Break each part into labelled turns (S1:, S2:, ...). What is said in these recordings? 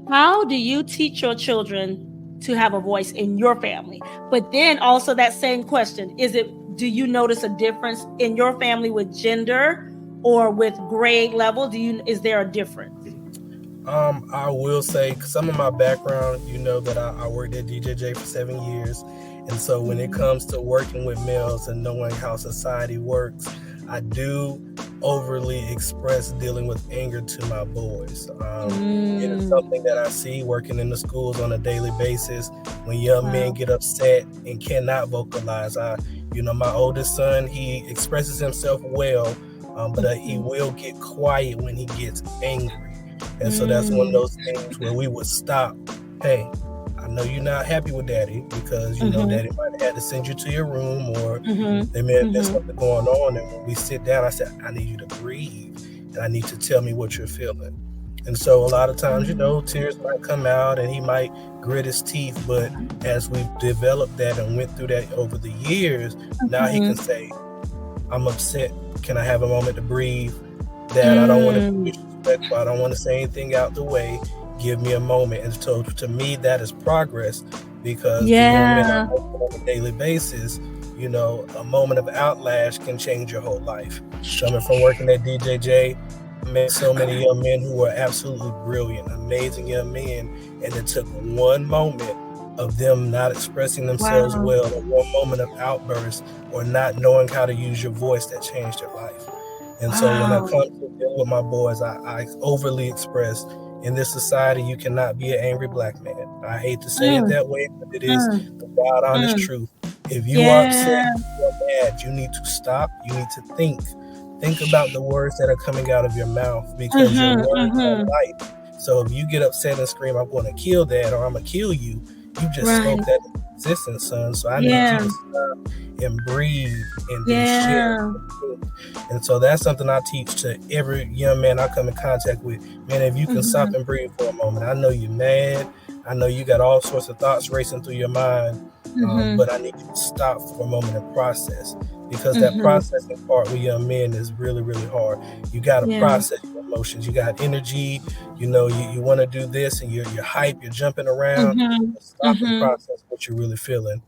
S1: How do you teach your children to have a voice in your family? But then also that same question, do you notice a difference in your family with gender or with grade level? Is there a difference?
S2: I will say some of my background, you know, that I worked at DJJ for 7 years. And so when it comes to working with males and knowing how society works, I do overly express dealing with anger to my boys. It is something that I see working in the schools on a daily basis when young men get upset and cannot vocalize. My oldest son, he expresses himself well, but he will get quiet when he gets angry. And so that's one of those things where we would stop. Hey, I know you're not happy with daddy because, daddy might have had to send you to your room or there may have been something going on. And when we sit down, I said, I need you to breathe and I need to tell me what you're feeling. And so a lot of times, tears might come out and he might grit his teeth. But as we've developed that and went through that over the years, now he can say, I'm upset. Can I have a moment to breathe? Dad, I don't want to be disrespectful. I don't want to say anything out the way. Give me a moment. And so to me, that is progress because the young men I work with on a daily basis, a moment of outlash can change your whole life. Coming from working at DJJ, I met so many young men who were absolutely brilliant, amazing young men. And it took one moment of them not expressing themselves well, or one moment of outburst, or not knowing how to use your voice that changed their life. And so when I come to deal with my boys, I overly express, in this society, you cannot be an angry black man. I hate to say it that way, but it is the wild, honest truth. If you are upset, you are mad, you need to stop. You need to think. Think about the words that are coming out of your mouth because your words are life. So if you get upset and scream, I'm going to kill Dad or I'm going to kill you, you just spoke that into existence, son. So I need you to stop and breathe and then share. And so that's something I teach to every young man I come in contact with. Man, if you can stop and breathe for a moment. I know you're mad. I know you got all sorts of thoughts racing through your mind, but I need you to stop for a moment and process because that processing part with young men is really, really hard. You got to process your emotions. You got energy. You want to do this and you're hype. You're jumping around. Stop and process what you're really feeling.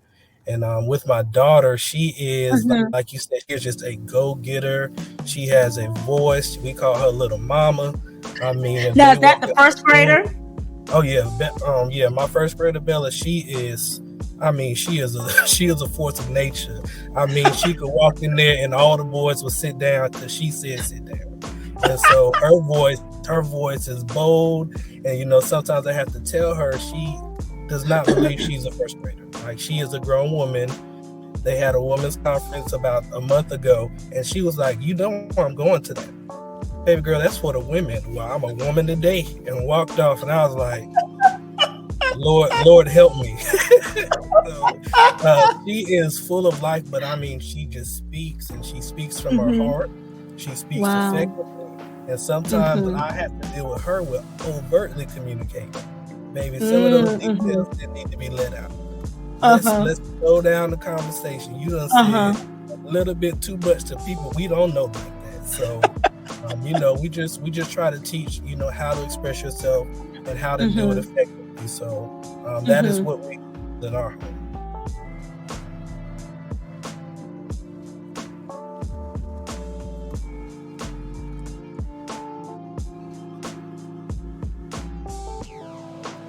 S2: And with my daughter, she is, like you said, she's just a go-getter. She has a voice. We call her Little Mama. I mean,
S1: now, is that the first grader?
S2: Oh yeah, my first grader Bella. She is a force of nature. I mean, she could walk in there and all the boys would sit down because she said sit down. And so her voice is bold. And sometimes I have to tell her she does not believe she's a first grader. Like, she is a grown woman. They had a women's conference about a month ago, and she was like, you know where I'm going to that. Baby girl, that's for the women. Well, I'm a woman today, and walked off, and I was like, Lord help me. So, she is full of life, but I mean, she just speaks, and she speaks from her heart. She speaks effectively. And sometimes I have to deal with her with overtly communicating. Baby, some of those details that need to be let out. Let's slow down the conversation. You done said a little bit too much to people we don't know like that. So, we just try to teach, how to express yourself and how to do it effectively. So that is what we do in our home.